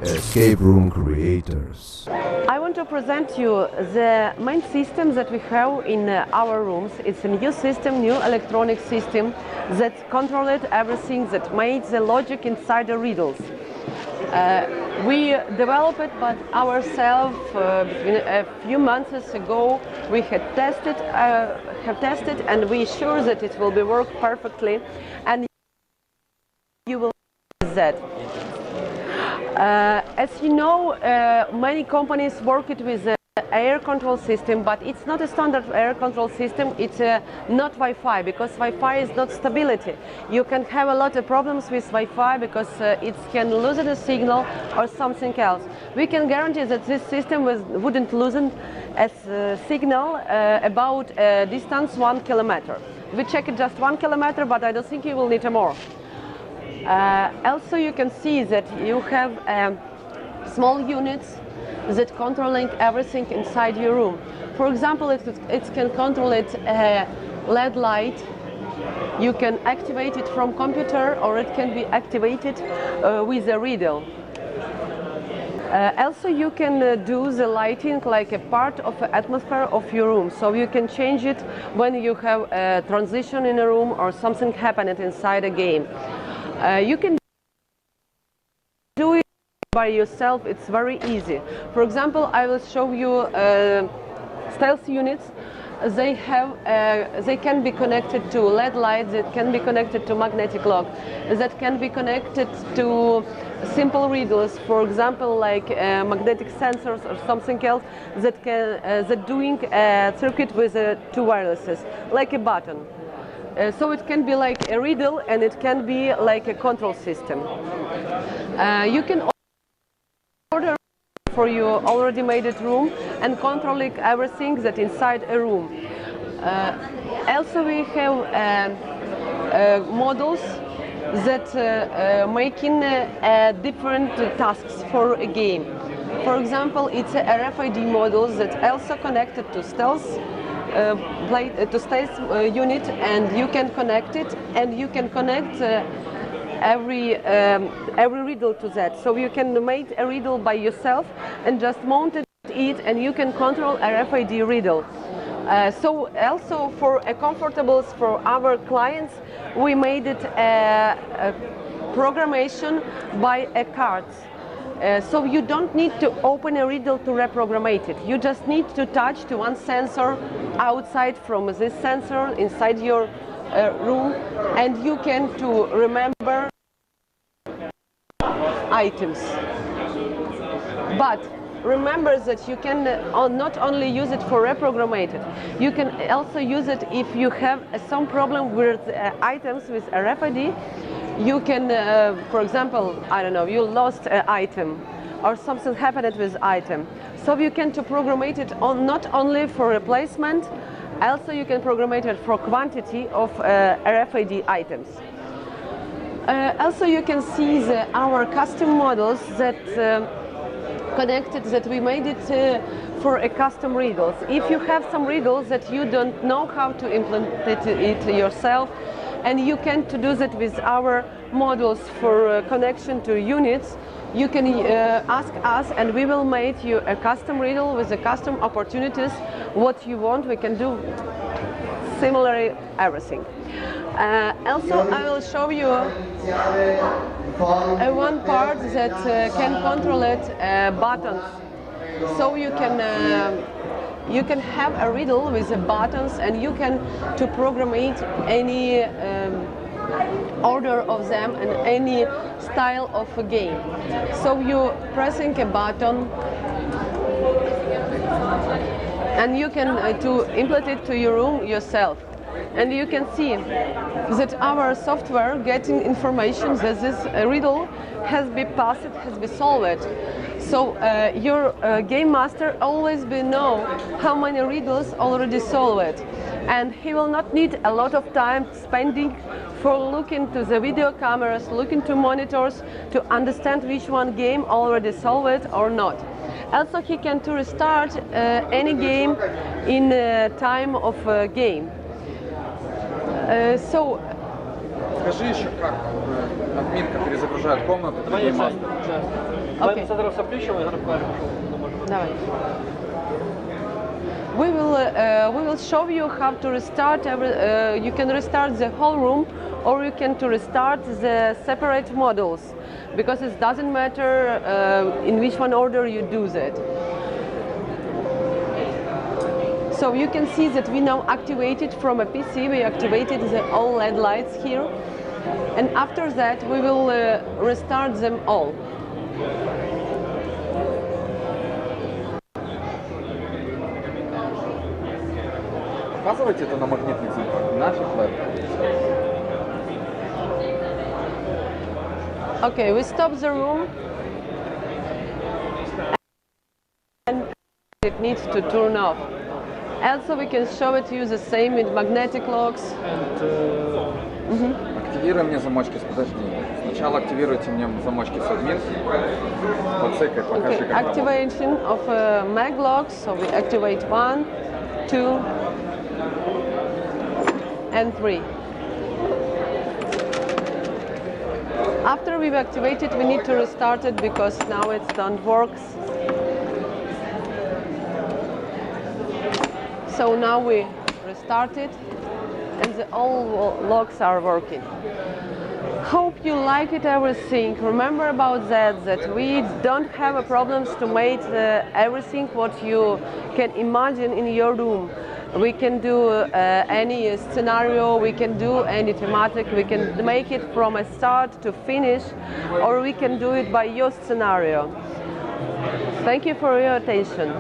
escape room creators. I want to present you the main system that we have in our rooms. It's a new system, new electronic system that controls everything, that makes the logic inside the riddles. We developed it but ourselves a few months ago. We have tested and we sure that it will be work perfectly, and you will see that. As you know, many companies work it with air control system, but it's not a standard air control system. It's not Wi-Fi, because Wi-Fi is not stability. You can have a lot of problems with Wi-Fi because it can lose the signal or something else. We can guarantee that this system wouldn't lose a signal about a distance 1 kilometer. We checked just 1 kilometer, but I don't think you will need more. Also, you can see that you have small units that controlling everything inside your room. For example, it can control it LED light. You can activate it from computer, or it can be activated with a riddle. Also, you can do the lighting like a part of the atmosphere of your room. So you can change it when you have a transition in a room or something happening inside a game. You can do it by yourself. It's very easy. For example, I will show you stealth units. They can be connected to LED lights, that can be connected to magnetic lock, that can be connected to simple riddles, for example, like magnetic sensors or something else that doing a circuit with two wirelesses, like a button. So it can be like a riddle, and it can be like a control system. You can order for your already made it room and controlling everything that inside a room. Also, we have models that making different tasks for a game. For example, it's a RFID model that also connected to stealth unit, and you can connect it, and you can connect every riddle to that. So you can make a riddle by yourself and just mount it, and you can control a RFID riddle. So also for a comfortable for our clients, we made it a programmation by a card. So you don't need to open a riddle to reprogram it. You just need to touch to one sensor outside from this sensor inside your room, and you can to remember items. But remember that you can not only use it for reprogrammated, you can also use it if you have some problem with items with RFID. You can, for example, I don't know, you lost an item or something happened with item. So you can to program it on not only for replacement, also you can program it for quantity of RFID items. Also you can see our custom models that connected, that we made it for a custom riddles. If you have some riddles that you don't know how to implement it yourself, and you can to do that with our models for connection to units, you can ask us, and we will make you a custom riddle with the custom opportunities. What you want, we can do similarly everything. Also, I will show you one part that can control it buttons. So you can have a riddle with the buttons, and you can to program it any order of them and any style of a game. So you pressing a button, and you can to implement it to your room yourself. And you can see that our software getting information that this riddle has been passed, has been solved. So your game master always will know how many riddles already solved, and he will not need a lot of time spending for looking to the video cameras, looking to monitors to understand which one game already solved or not. Also, he can to restart any game in time of game. Скажи еще, как админка перезагружает комнату, Okay. Давай. We will show you how to restart you can restart the whole room, or you can to restart the separate modules, because it doesn't matter in which one order you do that. So you can see that we now activated from a PC, we activated the all LED lights here, and after that we will restart them all. Показывайте это на магнитных замках, нафиг лэп. Okay, we stop the room and it needs to turn off. Also, we can show it to you the same with magnetic locks. Активируй мне замочки, подожди. Сначала активируйте мне замочки с админки. Подцикай, покажи, как работает. Activation of mag locks, so we activate 1, 2, and 3. After we've activated, we need to restart it because now it don't work. So now we restart it and all locks are working. Hope you like it everything. Remember about that we don't have a problems to make everything what you can imagine in your room. We can do any scenario, we can do any thematic, we can make it from a start to finish, or we can do it by your scenario. Thank you for your attention.